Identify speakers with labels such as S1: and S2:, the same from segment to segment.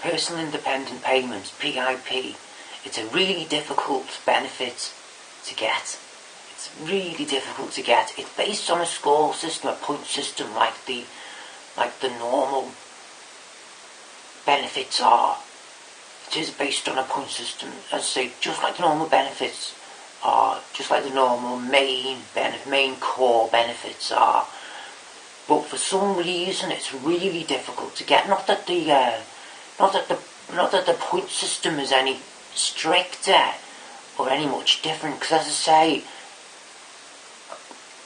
S1: personal independent payments, P.I.P. It's a really difficult benefit to get. It's really difficult to get. It's based on a score system, a point system, like the normal benefits are. It is based on a point system, as I say, just like the normal benefits are, just like the normal main core benefits are. But for some reason, it's really difficult to get. Not that the point system is any stricter or any much different, because as I say,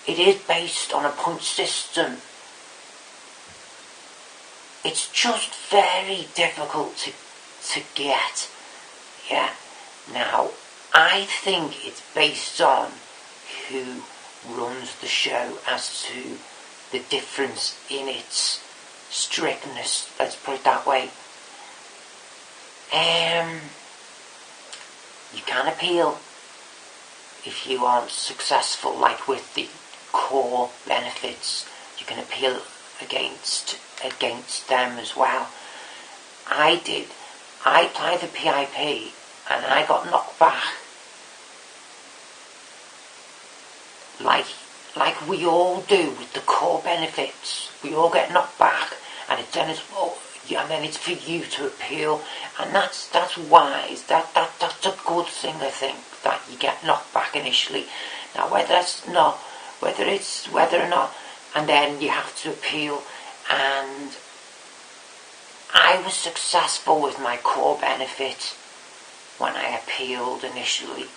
S1: it is based on a point system. It's just very difficult to get. Yeah. Now, I think it's based on who runs the show as to the difference in its strictness, let's put it that way. You can appeal if you aren't successful, like with the core benefits. You can appeal against them as well. I did. I applied for P.I.P. and I got knocked back. Like we all do with the core benefits. We all get knocked back, and then it's for you to appeal, and that's wise. That's a good thing, I think, that you get knocked back initially. Now whether or not, and then you have to appeal, and I was successful with my core benefit when I appealed initially.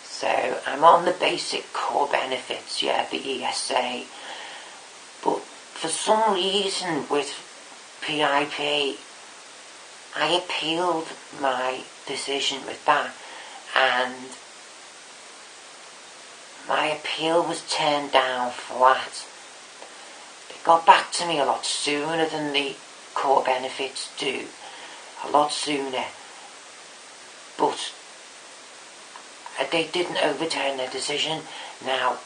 S1: So I'm on the basic core benefits, yeah, the ESA. But for some reason with P.I.P, I appealed my decision with that, and my appeal was turned down flat. They got back to me a lot sooner than the core benefits do. A lot sooner. But they didn't overturn their decision. Now,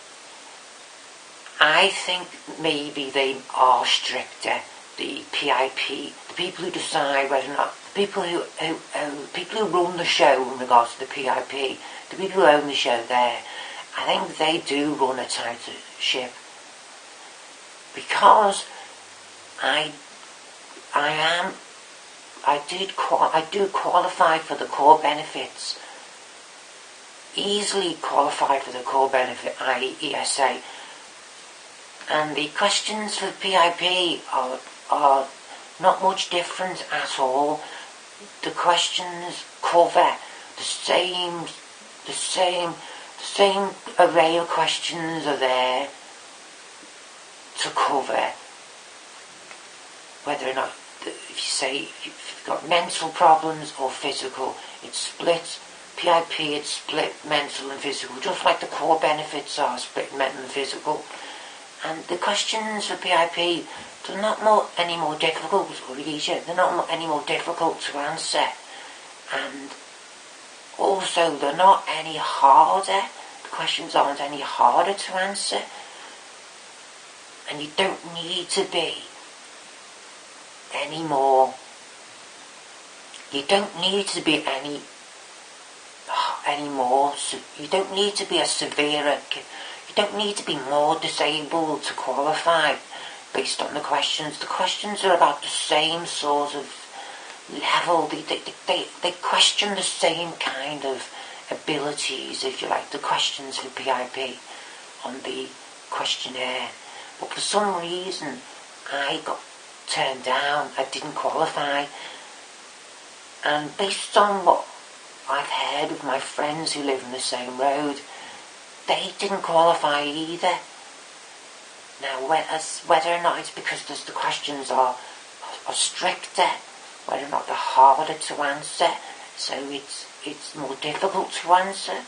S1: I think maybe they are stricter, the P.I.P. The people who decide whether or not, the people who run the show in regards to the P.I.P, the people who own the show there, I think they do run a tighter ship. Because I do qualify for the core benefits. Easily qualify for the core benefit, i.e. ESA. And the questions for P.I.P are not much different at all. The questions cover the same array of questions are there to cover whether or not, if you've got mental problems or physical, it's split. P.I.P, it's split mental and physical, just like the core benefits are split mental and physical. And the questions for P.I.P, they're not any more difficult or easier. They're not any more difficult to answer. And also, they're not any harder. The questions aren't any harder to answer. And you don't need to be any more. You don't need to be any more. You don't need to be a severer. You don't need to be more disabled to qualify based on the questions. The questions are about the same sort of level. They question the same kind of abilities, if you like, the questions for P.I.P on the questionnaire. But for some reason, I got turned down. I didn't qualify. And based on what I've heard of my friends who live in the same road, they didn't qualify either. Now, whether or not it's because the questions are stricter, whether or not they're harder to answer, so it's more difficult to answer.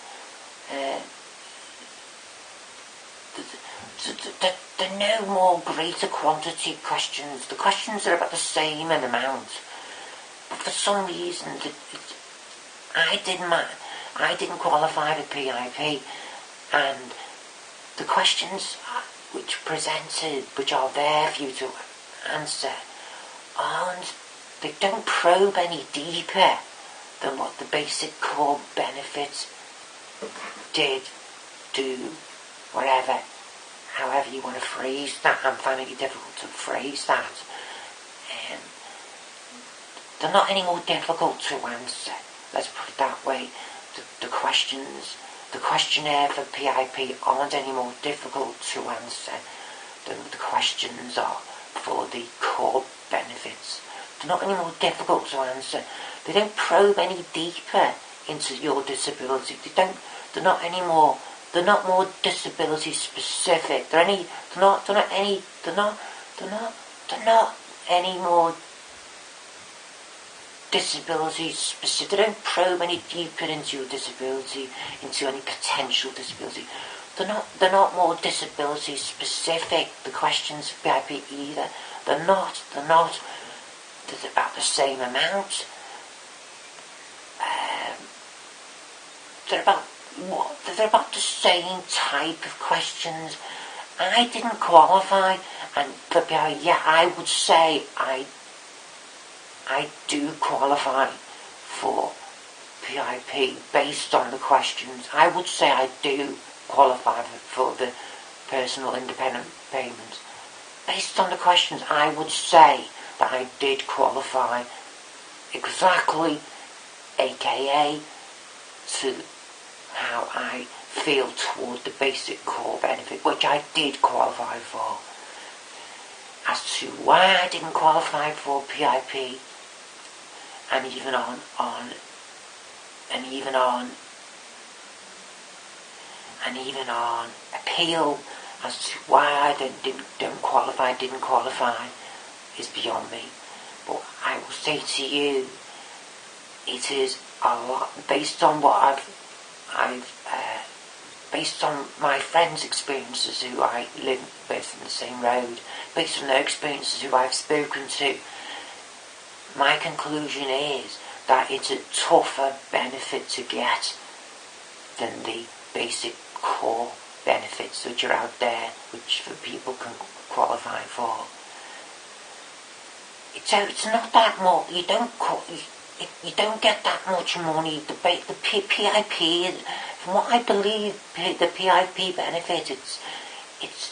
S1: There are no more greater quantity questions. The questions are about the same in amount, but for some reason, I didn't qualify for P.I.P, and the questions which are there for you to answer aren't they don't probe any deeper than what the basic core benefits did, do, whatever, however you want to phrase that. I'm finding it difficult to phrase that. They're not any more difficult to answer, let's put it that way. The questionnaire for P.I.P aren't any more difficult to answer than the questions are for the core benefits. They're not any more difficult to answer. They don't probe any deeper into your disability. They're not more disability specific. They're not any more disability specific. They don't probe any deeper into your disability, into any potential disability. They're not more disability specific, the questions for P.I.P either. They're not. There's about the same amount. They're about the same type of questions. I didn't qualify, and for P.I.P, yeah, I would say I do qualify for P.I.P based on the questions. I would say I do qualify for the personal independent payment. Based on the questions, I would say that I did qualify exactly, aka to how I feel toward the basic core benefit, which I did qualify for. As to why I didn't qualify for P.I.P, and even on appeal as to why I didn't qualify is beyond me. But I will say to you, it is a lot based on what based on my friends' experiences who I live with in the same road, based on their experiences who I've spoken to. My conclusion is that it's a tougher benefit to get than the basic core benefits which are out there, which people can qualify for. So it's not that much. You don't get that much money. The P.I.P, from what I believe, the P.I.P benefit, it's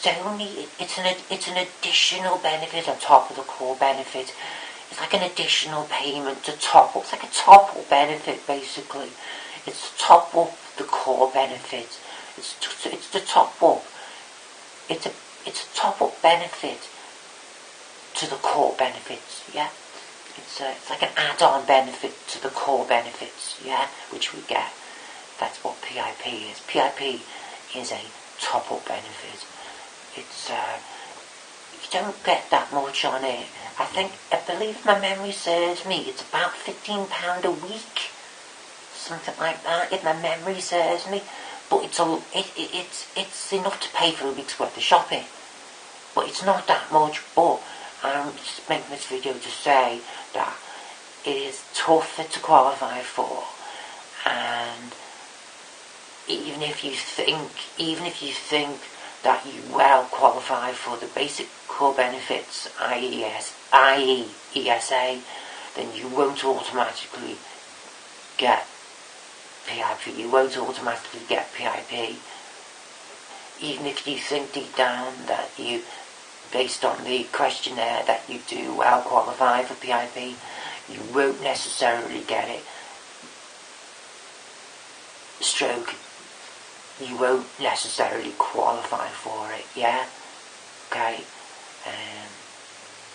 S1: an additional benefit on top of the core benefit. It's like an additional payment to top up. It's like a top up benefit, basically. It's to top up the core benefit. It's the top up. It's a top up benefit to the core benefits. Yeah. It's like an add-on benefit to the core benefits. Yeah, which we get. That's what P.I.P is. P.I.P is a top up benefit. It's you don't get that much on it. I believe my memory serves me, it's about £15 a week, something like that, if my memory serves me. But it's enough to pay for a week's worth of shopping. But it's not that much. But I'm just making this video to say that it is tougher to qualify for, and even if you think that you well qualify for the basic core benefits, i.e. ESA, then you won't automatically get P.I.P. You won't automatically get P.I.P. Even if you think deep down that you, based on the questionnaire, that you do well qualify for P.I.P., you won't necessarily get it. You won't necessarily qualify for it, yeah? Okay?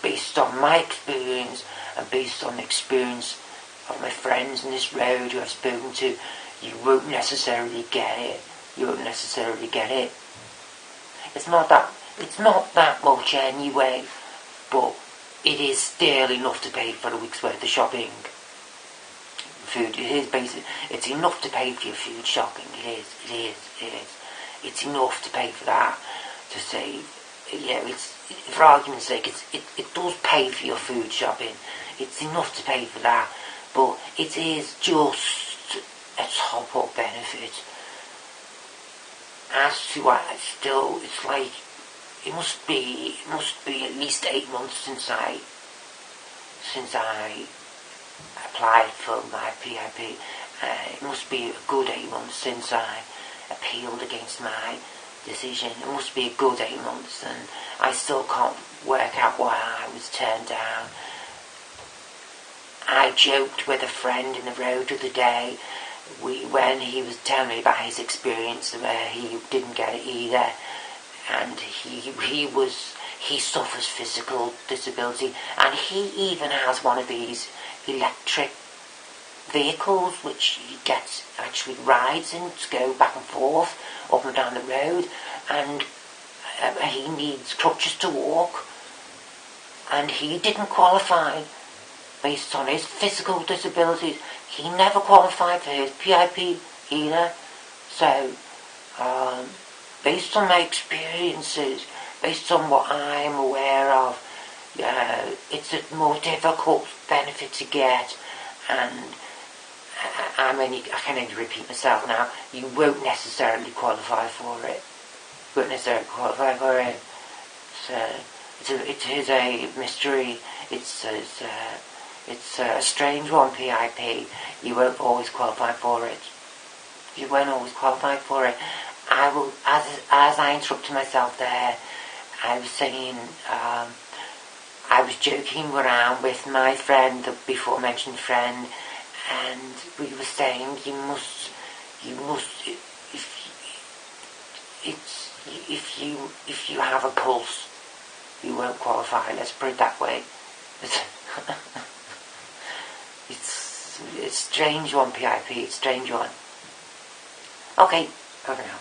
S1: Based on my experience, and based on the experience of my friends in this road who I've spoken to, you won't necessarily get it. You won't necessarily get it. It's not that much anyway, but it is still enough to pay for a week's worth of shopping. Food, it is basic. It's enough to pay for your food shopping. It is. It's enough to pay for that, to save. Yeah, for argument's sake, it does pay for your food shopping. It's enough to pay for that, but it is just a top-up benefit. As to what it's like, it must be at least 8 months since I since I applied for my P.I.P. It must be a good 8 months since I appealed against my decision. It must be a good 8 months, and I still can't work out why I was turned down. I joked with a friend in the road the other day when he was telling me about his experience where he didn't get it either, and he suffers physical disability, and he even has one of these electric vehicles which he gets actually rides in to go back and forth up and down the road, and he needs crutches to walk, and he didn't qualify based on his physical disabilities. He never qualified for his P.I.P. either. So based on my experiences, based on what I'm aware of, it's a more difficult benefit to get, and I can only repeat myself now, you won't necessarily qualify for it. So it is a mystery. It's a strange one, P.I.P. You won't always qualify for it. You won't always qualify for it. I will, as I interrupted myself there, I was saying, I was joking around with my friend, the before mentioned friend, and we were saying you must, if you have a pulse, you won't qualify. Let's put it that way. It's strange one, P.I.P. It's strange one. Okay, over now.